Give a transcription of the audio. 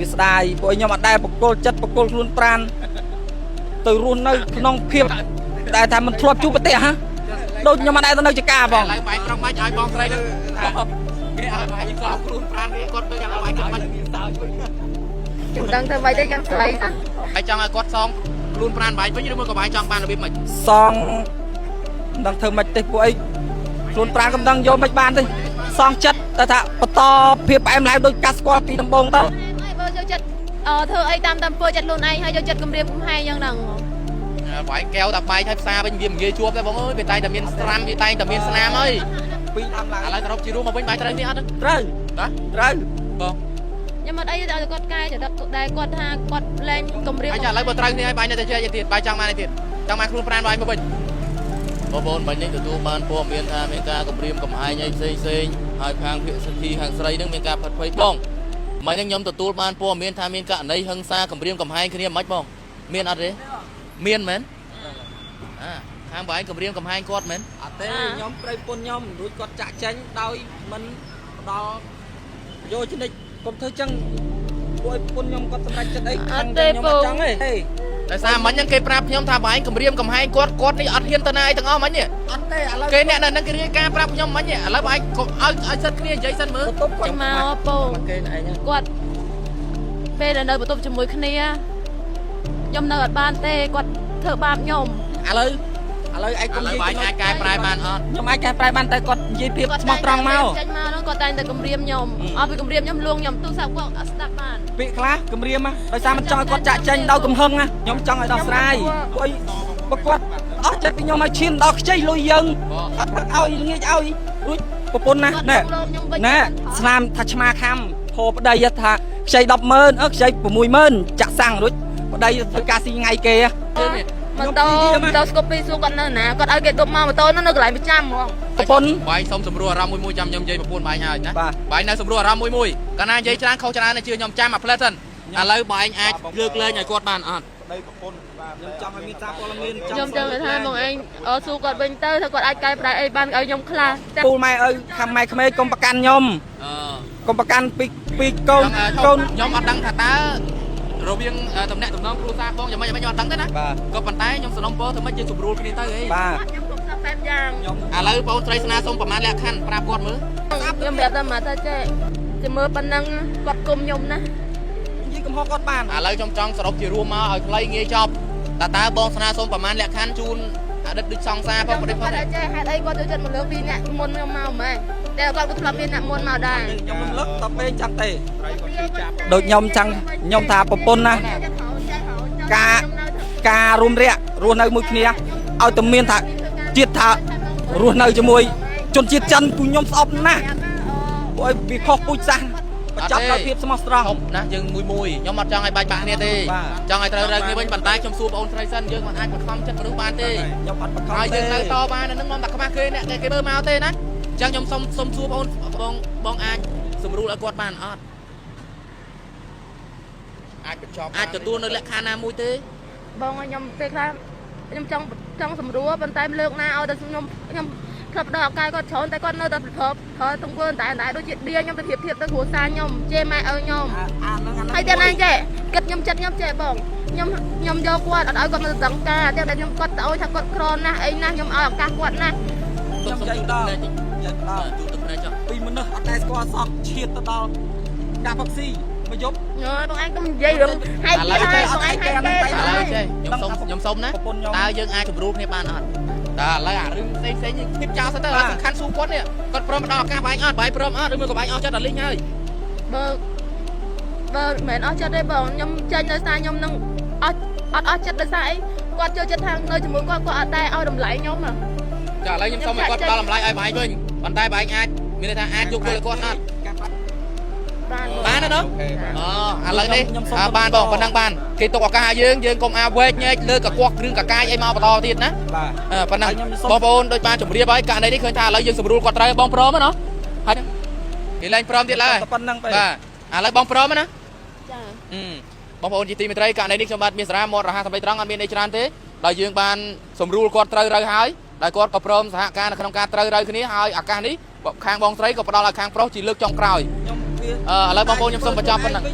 វាស្ដាយពួកខ្ញុំអត់ដែលបកគលចិត្តបកគលខ្លួនប្រានទៅរស់នៅក្នុងភាពតែថាមិនធ្លាប់ជួបប្រទេសហ៎ដូចខ្ញុំអត់ដែលទៅនៅចកាបងឡើងបាយត្រង់មិនឲ្យបងស្រីទៅគេឲ្យបាយក្លោខ្លួនប្រានគេគាត់ទៅយ៉ាងបាយគាត់មិនជំដឹងទៅបាយទៅយ៉ាងស្រីហើយចង់ឲ្យគាត់សងខ្លួនប្រានបាយវិញឬមួយក៏បាយចង់បានរបៀបម៉េចសងមិនដឹងធ្វើម៉េចទេពួកអីខ្លួនប្រានកំដឹងយកមិនបានទេសងចិត្តតែថាបន្តភាពផ្អែមល្ហែមដូចកាស្គាល់ពីដំបូងទៅបើយកចិត្តធ្វើអីតាមធ្វើចិត្តខ្លួនឯងហើយយកចិត្តគម្រាមកំហែងយ៉ាងហ្នឹងបាយកែវតែបាយឲ្យផ្សារវិញវាមិនងាយជួបទេបងអើយវាតែតែមានស្រាំវាតែតែមានស្នាមអើយពីតាមឡើយឥឡូវទៅរកជីរួមមកវិញបាយត្រូវនេះអត់ត្រូវត្រូវបងខ្ញុំអត់អីឲ្យគាត់កែចរិតដែលគាត់ថាគាត់លែងគម្រាមឥឡូវបើត្រូវនេះឲ្យបាយនៅតែជែកទៀតបាយចង់បានទៀតចង់បានខ្លួនប្រានបាយមកវិញបងប្អូនមិញនេះទទួលបានព័ត៌មានថាមានការគម្រាមកំហែងអីផ្សេងហើយខាងភិក្ខុធីខាងស្រីនឹងមានការផិតភ័យបងមិញនេះខ្ញុំទទួលបានព័ត៌មានថាមានករណីហិង្សាគម្រាមកំហែងគ្នាមិនបងមានអត់ទេមានមែនខាងបងឯងគម្រាមកំហែងគាត់មែនអត់ទេខ្ញុំប្រៃពុនខ្ញុំរួចគាត់ចាក់ចេញដោយមិនផ្ដល់យកជនិតកុំធ្វើចឹងពួកពុនខ្ញុំគាត់សម្រេចចិត្តអីខាងខ្ញុំអត់ចង់ទេដោយសារមិញហ្នឹងគេប្រាប់ខ្ញុំថាបងឯងគម្រាមកំហែងគាត់នេះអត់ហ៊ានទៅណាអីទាំងអស់មិញទេអត់ទេឥឡូវគេអ្នកនៅនឹងគេរាយការប្រាប់ខ្ញុំមិញទេឥឡូវបងឯងឲ្យសិតគ្នានិយាយសិនមើលចាំមកពងគេឯងគាត់ពេលនៅបន្ទប់ជាមួយគ្នាខ្ញុំនៅអត់បានទេគាត់ធ្វើបាបខ្ញុំឥឡូវឯងកុំនិយាយបាយអាចកែប្រែបានអត់ខ្ញុំអាចកែប្រែបានតែគាត់និយាយភាពស្មោះត្រង់មកចេញមកហ្នឹងគាត់តែងតែគម្រាមខ្ញុំអត់ពីគម្រាមខ្ញុំលួងខ្ញុំទូរស័ព្ទគាត់អត់ស្ដាប់បានពាក្យខ្លះគម្រាមដោយសារមិនចង់ឲ្យគាត់ចាក់ចេញដោយកំហឹងខ្ញុំចង់ឲ្យដោះស្រាយពួកបើគាត់អស់ចិត្តពីខ្ញុំឲ្យឈានដល់ខ្ចីលុយយើងអត់ឲ្យងាយឲ្យរួចប្រពន្ធណាណែស្នាមថាឆ្មាខំហូរប្តីថាខ្ចី 100000 ខ្ចី 60000ចាក់សាំងរួចប្តីធ្វើការស៊ីថ្ងៃគេម៉ូតូស្គូពីសួរគាត់នៅណាគាត់ឲ្យគេទុកមកម៉ូតូនោះនៅកន្លែងប្រចាំហ្មងប្រពន្ធបាយសុំសម្រួលអារម្មណ៍មួយចាំខ្ញុំនិយាយប្រពន្ធបាយហើយណាបាយនៅសម្រួលអារម្មណ៍មួយកាលណានិយាយច្រើនខុសច្រើនជឿខ្ញុំចាំអាផ្លែសិនឥឡូវបាយអាចលើកលែងឲ្យគាត់បានអត់ប្តីប្រពន្ធខ្ញុំចង់ឲ្យមានសារព័ត៌មានខ្ញុំចង់ថាបងឯងសួរគាត់វិញទៅថាគាត់អាចកែប្រែអីបានឲ្យខ្ញុំខ្លះពូម៉ែអើយខាងម៉ែក្មេងកុំប្រកាន់ខ្ញុំកុំប្រកាន់ពីកូនខ្ញុំអត់ដឹងថាតើរវាងតំណែងតំណងគ្រួសារបងយ៉ាងម៉េចខ្ញុំអត់ដឹងទេណាក៏ប៉ុន្តែខ្ញុំសំណូមពរធ្វើម៉េចយើងស្រួលគ្នាទៅអីបាទខ្ញុំគ្រប់សបែបយ៉ាងឥឡូវបងស្រីស្នាសុំប្រមាណលក្ខខណ្ឌប្រាប់គាត់មើលខ្ញុំប្រាប់តែមកថាចេះមើលប៉ុណ្ណឹងគាត់គុំខ្ញុំណានិយាយកំហុសគាត់បានឥឡូវខ្ញុំចង់សរុបជារួមមកឲ្យខ្លីងាយចប់តើបងស្នាសុំប្រមាណលក្ខខណ្ឌជូនអតីតដូចសង្សារផងប្រទេសផងតែចេះហេតុអីគាត់ចូលចិត្តមកលើកពីអ្នកមុនខ្ញុំមកម៉េចតែគាត់ក៏ធ្លាប់មានអ្នកមុនមកដែរខ្ញុំមិនលើកតពេកចាំទេដូចខ្ញុំចង់ខ្ញុំថាប្រពន្ធណាការរួមរយៈរស់នៅមួយគ្នាឲ្យតែមានថាជាតិថារស់នៅជាមួយជនជាតិចិនពូខ្ញុំស្អប់ណាស់ពួកឲ្យវាខុសពូជសាសន៍បញ្ចប់ដោយភាពស្មោះត្រង់ណាយើងមួយខ្ញុំអត់ចង់ឲ្យបាច់បាក់គ្នាទេចង់ឲ្យត្រូវគ្នាវិញប៉ុន្តែខ្ញុំសួរបងអូនស្រីសិនយើងមិនអាចបង្ខំចិត្តមនុស្សបានទេខ្ញុំអត់បង្ខំទេហើយយើងនៅតបាននឹងខ្ញុំតែខ្វះគេអ្នកគេមើលមកទេណាអញ្ចឹងខ្ញុំសុំសួរបងអាចសម្រួលឲ្យគាត់បានអត់អាចបញ្ចប់អាចទទួលនៅលក្ខខណ្ឌណាមួយទេបងខ្ញុំពេលខ្លះខ្ញុំចង់សម្រួលប៉ុន្តែលើកណាឲ្យតែខ្ញុំធ្លាប់ដល់ឱកាសគាត់ច្រើនតែគាត់នៅតែប្រើទង្វើតែដូចជាឌីខ្ញុំទៅធៀបទៅគ្រួសារខ្ញុំជេរម៉ែឪខ្ញុំហើយតែណាចេះគិតខ្ញុំចិត្តខ្ញុំចេះបងខ្ញុំយកគាត់អត់ឲ្យគាត់មកដឹងការតែខ្ញុំគាត់ទៅឲ្យថាគាត់ក្រណាស់អីណាស់ខ្ញុំឲ្យឱកាសគាត់ណាខ្ញុំនិយាយដល់ទូទឹកភ្នែកចុះពីមនុស្សអត់ដែលស្គាល់សោះឈៀតទៅដល់ការផឹកស៊ីមកយប់បងឯងកុំនិយាយរឿងហើយឥឡូវបងឯងហើយគេខ្ញុំសុំណាតើយើងអាចសម្រួលគ្នាបានអត់តើឥឡូវអារឿងផ្សេងគិតចោលសិនទៅសំខាន់សួរគាត់នេះគាត់ព្រមដល់ឱកាសបាយអត់បាយព្រមអត់ឬមួយក៏បាយអស់ចិត្តដល់លីងហើយបើមិនមែនអស់ចិត្តទេបងខ្ញុំចេញដោយសារខ្ញុំនឹងអត់ចិត្តដោយសារអីគាត់ចូលចិត្តថានៅជាមួយគាត់អត់តែឲ្យតម្លៃខ្ញុំចាឥឡូវខ្ញុំសុំឲ្យគាត់ផ្ដល់តម្លៃឲ្យបាយវិញប៉ុន្តែបាយអាចមានន័យថាអាចយកខ្លួនគាត់អត់បានទេနော်ឥឡូវនេះបានបងប៉ុណ្ណឹងបានគេទុកឱកាសឲ្យយើងកុំអាវែកញែកលើកកកគ្រឿងកកាយអីមកបន្តទៀតណាបាទប៉ុណ្ណឹងបងប្អូនដូចបានជម្រាបហើយករណីនេះឃើញថាឥឡូវយើងស្រួលគាត់ត្រូវបងព្រមណាហើយគេលែងព្រមទៀតឡើយប៉ុណ្ណឹងបាទឥឡូវបងព្រមណាចាបងប្អូនជាទីមេត្រីករណីនេះខ្ញុំបាទមានសារៈមាត់រហ័សដើម្បីត្រង់អត់មានអីច្រើនទេដោយយើងបានស្រួលគាត់ត្រូវហើយដែលគាត់ក៏ព្រមសហការនៅក្នុងការត្រូវគ្នាហើយឱកាសនេះខាងបងស្រីក៏ផ្ដល់ឲ្យខាងប្រុសជាលើកចុងក្រោយឥឡូវបងប្អូនខ្ញុំសូមបញ្ចប់ប៉ុណ្ណឹង